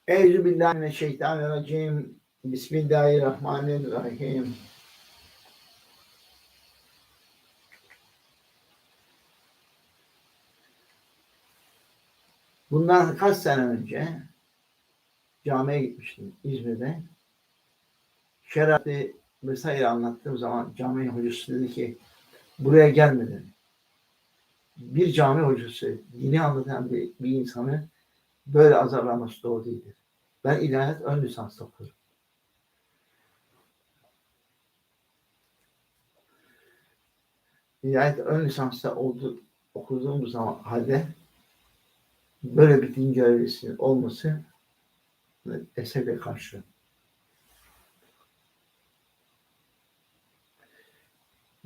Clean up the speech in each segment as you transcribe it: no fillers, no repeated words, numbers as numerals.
Euzubillahimineşşeytanirracim. Bismillahirrahmanirrahim. Bundan kaç sene önce camiye gitmiştim İzmir'de. Şeriatı vesaire anlattığım zaman cami hocası dedi ki buraya gelmeden bir cami hocası dini anlatan bir insanı böyle azarlaması doğru değildir. Ben ilahiyat ön lisans okuyorum. İlahiyat ön lisansta okuduğum zaman halde böyle bir din görevlisinin olması esebe karşı.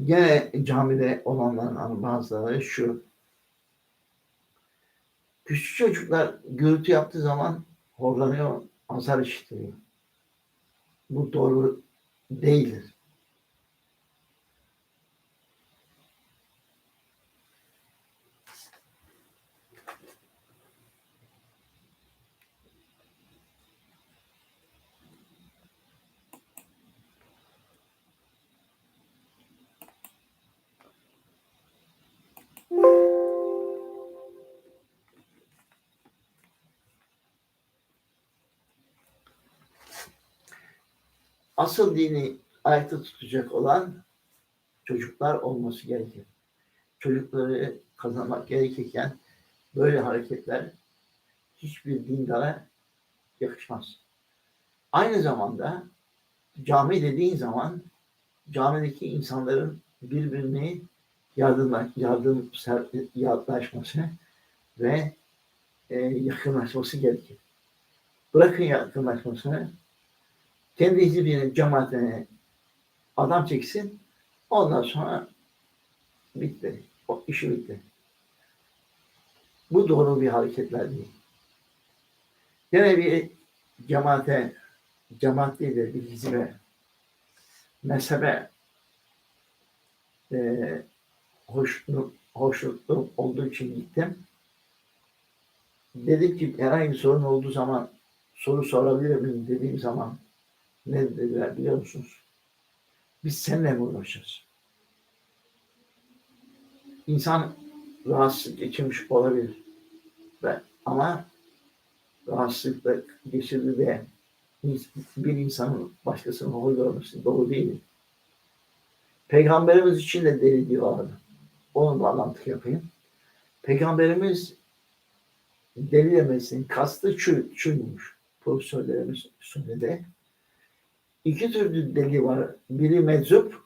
Gene camide olanların bazıları şu. Küçük çocuklar gürültü yaptığı zaman horlanıyor, azar işitiyor. Bu doğru değildir. Asıl dini ayakta tutacak olan çocuklar olması gerekir. Çocukları kazanmak gerekirken böyle hareketler hiçbir dindara yakışmaz. Aynı zamanda cami dediğin zaman camideki insanların birbirini yardımlaşması ve yakınlaşması gerekir. Bırakın yakınlaşmasını, kendi hizbine, cemaatine adam çeksin, ondan sonra bitti. O işi bitti. Bu doğru bir hareketler değil. Gene bir cemaat değil de bir hizbe, mezhebe hoşnutluğum olduğu için gittim. Dedim ki herhangi bir sorun olduğu zaman soru sorabilir miyim dediğim zaman ne dediler biliyor musunuz? Biz seninle mi uğraşacağız? İnsan rahatsızlık geçirmiş olabilir. Ama rahatsızlıkla geçirdi de bir insanın başkasının hor görmesi doğru değil. Peygamberimiz için de deli diyorlardı. Onu bağlantı yapayım. Peygamberimiz deli demesinin kastı şuymuş. Profesörlerimiz söyledi. İki türlü deli var. Biri meczup,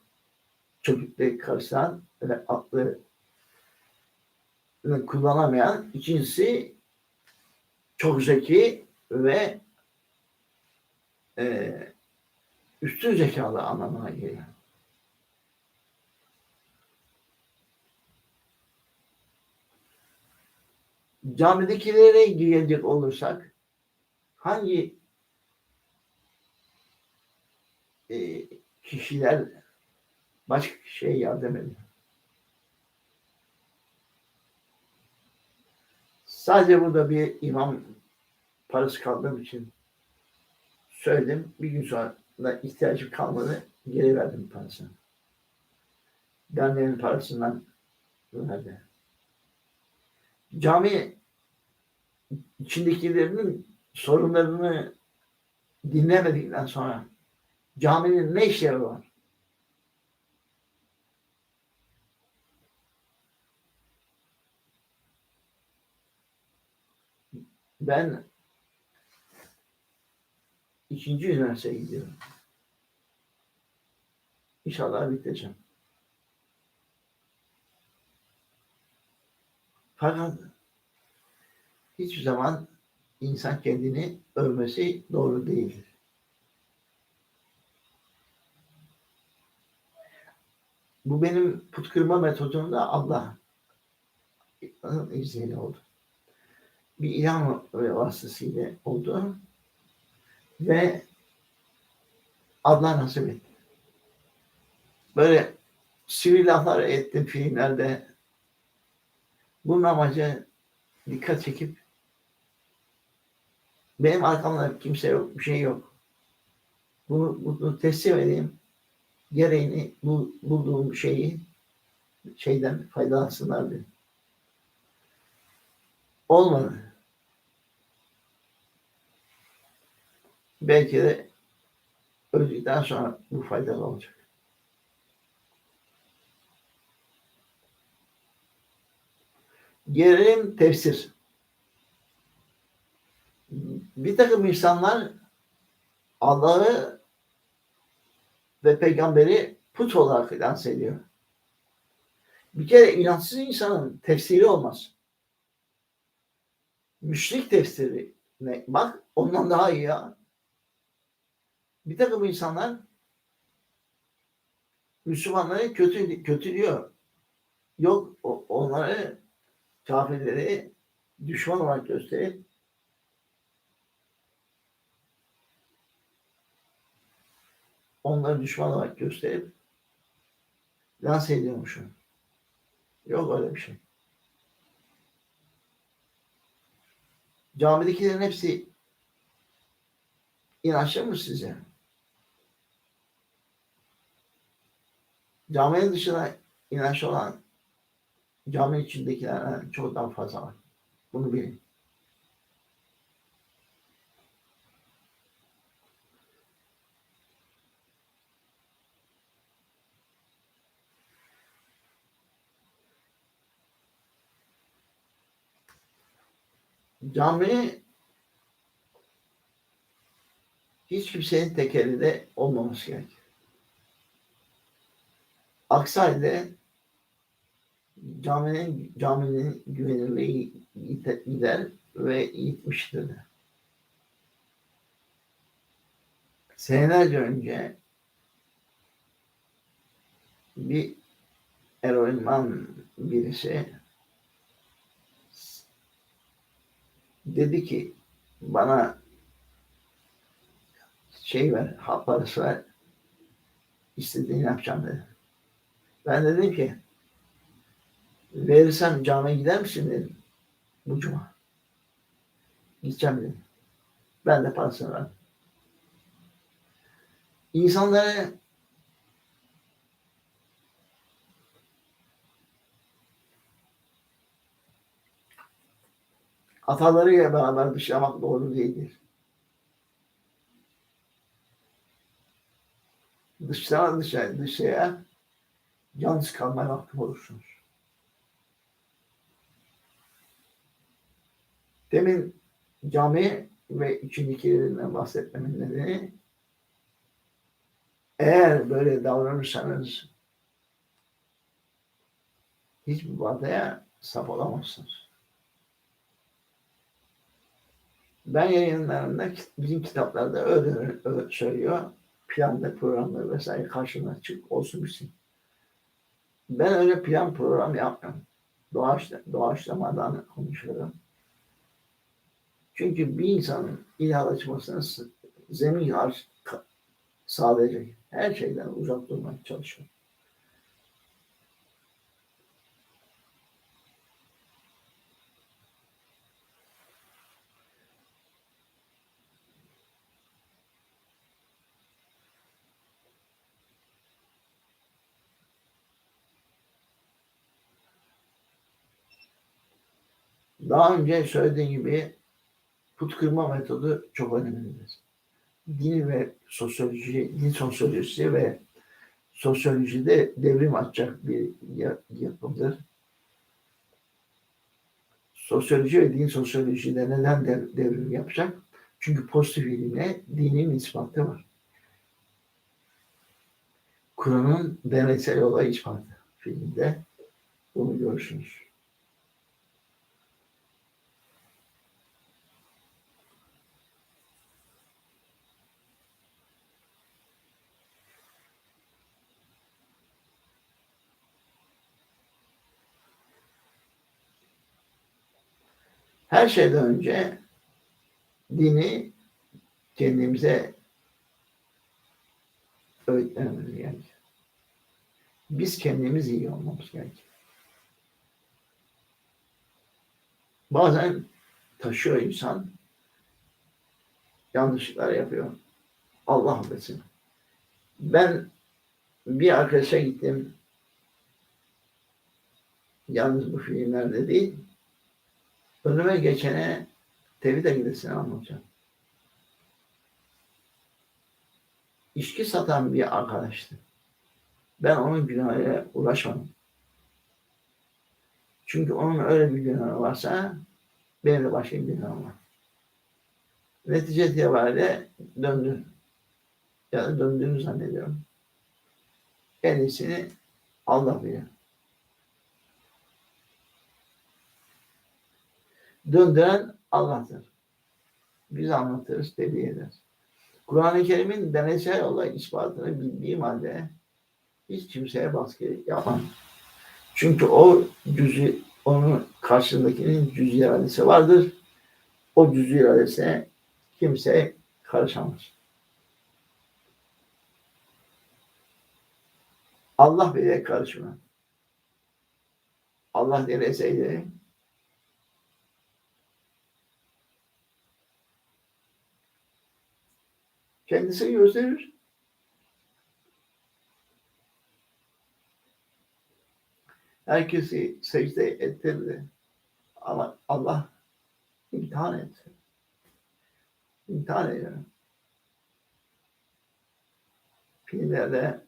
çocukları karşılan ve aklını kullanamayan. İkincisi çok zeki ve üstün zekalı anlamına geliyor. Camidekilere gelecek olursak hangi kişiler başka kişiye yardım ediyor? Sadece burada bir imam parası kaldığım için söyledim. Bir gün sonra ihtiyacım kalmadı. Geri verdim parasını. Derneğin parasından verdi. Cami içindekilerinin sorunlarını dinlemedikten sonra caminin ne işleri var? Ben 2. üniversiteye gidiyorum. İnşallah biteceğim. Fakat hiçbir zaman insan kendini övmesi doğru değildir. Bu benim put kırma metodumda Allah'ın izniyle oldu. Bir ilham vasıtasıyla oldu ve Allah nasip etti. Böyle sivri laflar ettim filmlerde. Bunun amacı dikkat çekip Benim arkamda kimse yok, bir şey yok. Bunu teslim edeyim. Gereğini bulduğum şeyden faydalansınlar diye. Olmadı. Belki de öldükten sonra bu faydalı olacak. Gelelim tefsir. Bir takım insanlar Allah'ı ve peygamberi put olarak lanse ediyor. Bir kere inançsız insanın tefsiri olmaz. Müşrik tefsiri ne? Bak ondan daha iyi ya. Bir takım insanlar Müslümanları kötülüyor. Yok onları kafirleri düşman olarak gösterip lanse ediyormuşum. Yok öyle bir şey. Camidekilerin hepsi inançlı mı sizce? Caminin dışında inançlı olan cami içindekilerden çok daha fazla var. Bunu bilin. Cami hiç kimsenin tek elinde olmaması gerekir. Aksi halde caminin güvenilirliği gider ve gitmiştir. Senelerce önce bir eroinman birisi dedi ki bana hap parası ver, istediğini yapacağım dedi. Ben dedim ki verirsem camiye gider misin dedim bu cuma. Gideceğim dedim. Ben de parasını verdim. İnsanları atalarıyla beraber dışlamak doğru değildir. Dışarıya yalnız kalmaya mahkum olursunuz. Demin cami ve içindekilerinden bahsetmemin nedeni eğer böyle davranırsanız hiçbir vadeye sap olamazsınız. Ben yayınlarımda bizim kitaplarda öyle söylüyor. Planda, programda vesaire karşına çık olsun bitsin. Ben öyle plan program yapmıyorum. Doğaçlamadan konuşuyorum. Çünkü bir insanın ilahlaşmasına zemin sağlayacak her şeyden uzak durmaya çalışıyorum. Daha önce söylediğim gibi put kırma metodu çok önemlidir. Din sosyolojisi ve sosyolojide devrim açacak bir yapımdır. Sosyoloji ve din sosyolojide neden devrim yapacak? Çünkü pozitif ilimle dinin ispatı var. Kur'an'ın deneysel olay ispatı filminde bunu görürsünüz. Her şeyden önce dini kendimize öğretmemiz gerekir. Biz kendimiz iyi olmamız gerekir. Bazen taşıyor insan yanlışlıklar yapıyor. Allah affetsin. Ben bir arkadaşa gittim. Yalnız bu filmlerde değil. Önüme geçene tevhid akidesini anlatacağım. İçki satan bir arkadaştı. Ben onun günahıyla uğraşmadım. Çünkü onun öyle bir günahı varsa benim de başka bir günahım var. Netice itibariyle döndü. Ya da döndüğünü zannediyorum. En iyisini Allah bilir. Döndüren Allah'tır. Biz anlatırız, tebliğ ederiz. Kur'an-ı Kerim'in deneysel olarak ispatını bildiğim halde hiç kimseye baskı yapamam. Çünkü o cüz'i, onun karşısındakinin cüz iradesi vardır. O cüz iradesine kimse karışamaz. Allah bile karışmaz. Allah dileseydi kendisi gösterir. Herkesi secde ettirdi. Ama Allah imtihan etti. İmtihan ediyor. Filmlerde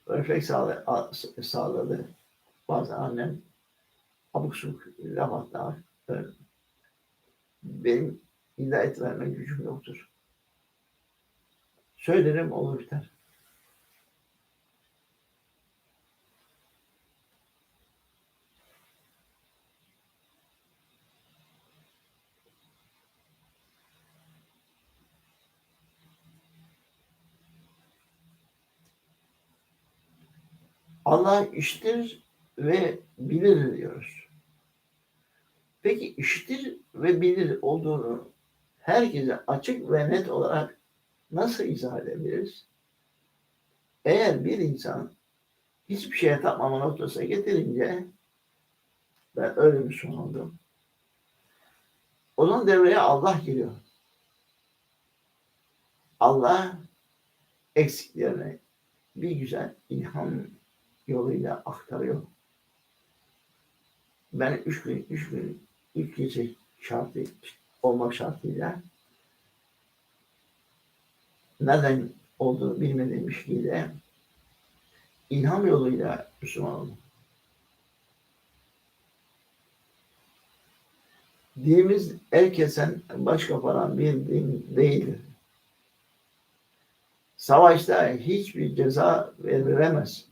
refleks sağladı. Bazen annem abuk subuk laf attı. Benim hidayet verme gücüm yoktur. Söylerim olur biter. Allah işitir ve bilir diyoruz. Peki işitir ve bilir olduğunu herkese açık ve net olarak nasıl izah edebiliriz? Eğer bir insan hiçbir şeye tapmama noktasına getirince ben öyle bir son oldum. Onun devreye Allah giriyor. Allah eksiklerini bir güzel ilham yoluyla aktarıyor. Ben üç gün, 3 gece şartı olmak şartıyla neden olduğunu bilmediğim işliğiyle ilham yoluyla Müslüman oldum. Dinimiz el kesen, baş koparan bir din değildir. Savaşta hiçbir ceza verilemez.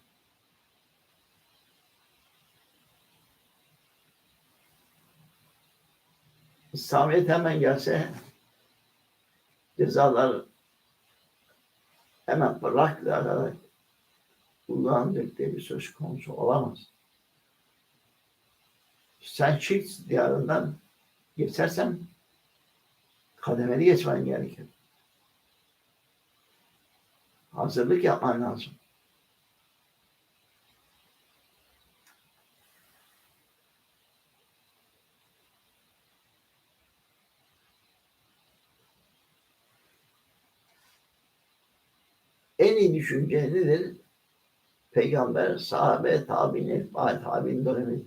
İslamiyet hemen gelse cezalar hemen bırakılarak kullanılacak diye bir söz konusu olamaz. Sen şirk diyarından geçersen kademeli geçmen gerekir. Hazırlık yapman lazım. En iyi düşünce nedir? Peygamber, sahabe, tabi'in, tabi'in dönemi.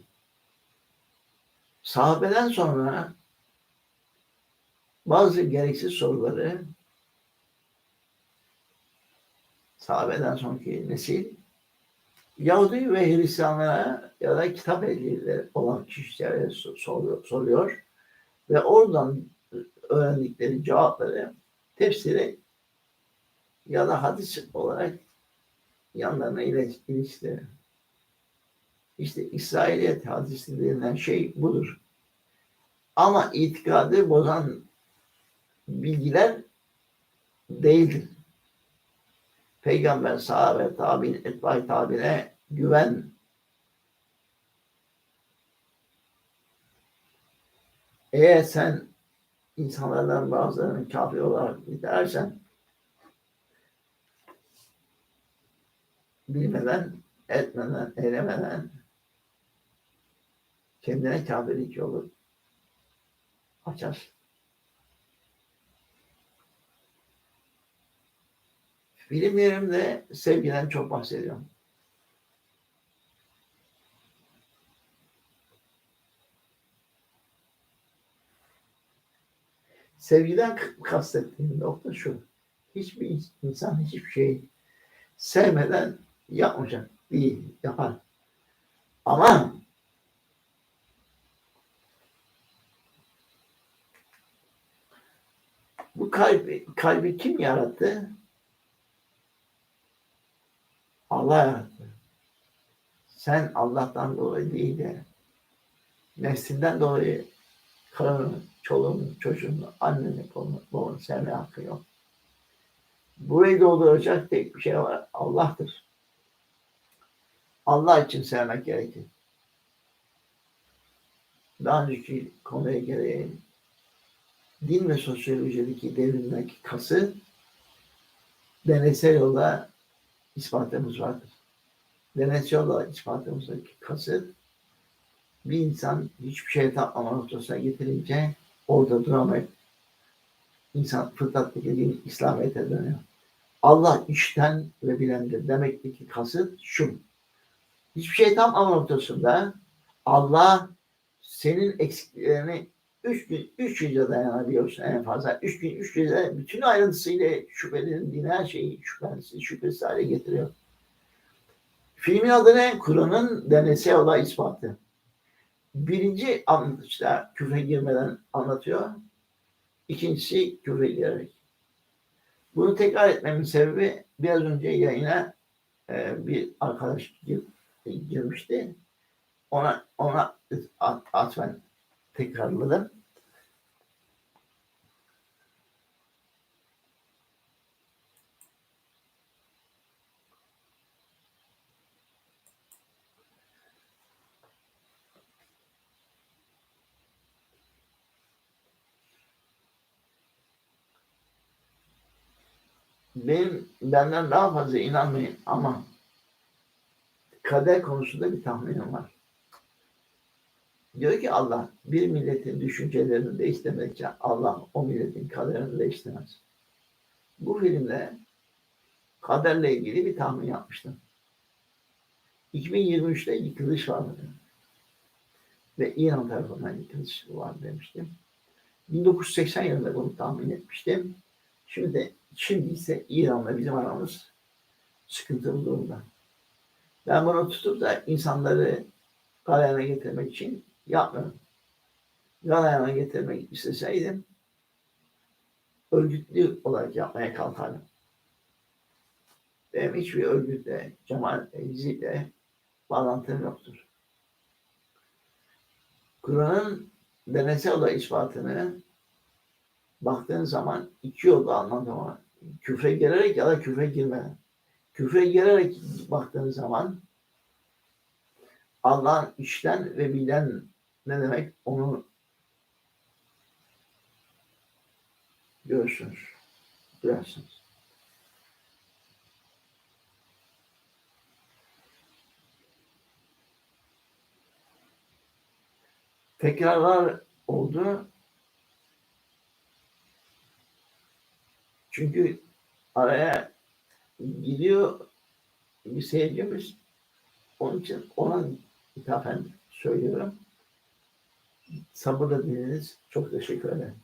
Sahabeden sonra bazı gereksiz soruları sahabeden sonraki nesil Yahudi ve Hristiyanlara ya da kitap ehlileri olan kişilere soruyor ve oradan öğrendikleri cevapları tefsire ya da hadis olarak yanlarına iliştirir. İşte İsrailiyet hadisi denilen şey budur. Ama itikadı bozan bilgiler değildir. Peygamber, sahabe, tabi'in, etbai tabi'ine güven. Eğer sen insanlardan bazılarının kafir olarak nitelersen bilmeden, etmeden, eylemeden kendine kafirlik yolu açar. Filmlerimde sevgiden çok bahsediyorum. Sevgiden kastettiğim nokta şu. Hiçbir insan hiçbir şeyi sevmeden yapmayacak değil, yapar. Ama bu kalbi kim yarattı? Allah yarattı. Sen Allah'tan dolayı değil de nefsinden dolayı karını, çoluğunu, çocuğunu, anneni, babanı sevmeye hakkı yok. Burayı dolduracak tek bir şey var. Allah'tır. Allah için sevmek gerekir. Daha önceki konuya geleyim. Din ve sosyolojideki devrimdeki kası deneysel yolda ispatımız vardır. Deneysel yolda ispatımızdaki kası bir insan hiçbir şey tatmama noktasına getirince orada duramayıp insan fıtrattaki din İslamiyet'e dönüyor. Allah içten ve bilendir. Demekteki kasıt şu. Hiçbir şey tam ama noktasında Allah senin eksiklerini 3 gece dayanabiliyorsun en fazla. 3 gün 3 gece bütün ayrıntısıyla şüphelerin dini her şeyi şüphesiz hale getiriyor. Filmin adı ne? Kur'an'ın deneysel olay ispatı. Birinci anlatışta küfre girmeden anlatıyor. İkincisi küfre girerek. Bunu tekrar etmemin sebebi biraz önce yayına bir arkadaş girmişti. Ona atfen tekrarladım. Benden daha fazla inanmayın ama kader konusunda bir tahminim var. Diyor ki Allah bir milletin düşüncelerini değiştirmekçe Allah o milletin kaderini değiştirmez. Bu filmde kaderle ilgili bir tahmin yapmıştım. 2023'te yıkılış var ve İran tarafından yıkılış var demiştim. 1980 yılında bunu tahmin etmiştim. Şimdi ise İran'la bizim aramız sıkıntılı durumda. Ben bunu tutup da insanları galeyana getirmek için yapmıyorum. Galeyana getirmek isteseydim örgütlü olarak yapmaya kalkardım. Benim hiçbir örgütle, cemaat, hizbiyle bağlantım yoktur. Kur'an'ın deneysel olay ispatını baktığın zaman iki yolda anlatma. Küfre girerek ya da küfre girmeden. Küfre girerek baktığın zaman Allah'ın içten ve bilen ne demek onu görürsünüz, duyarsınız. Tekrarlar oldu. Çünkü araya gidiyor bir seyircimiz. Onun için ona ithafen söylüyorum. Sabırla dinlediğiniz çok teşekkür ederim.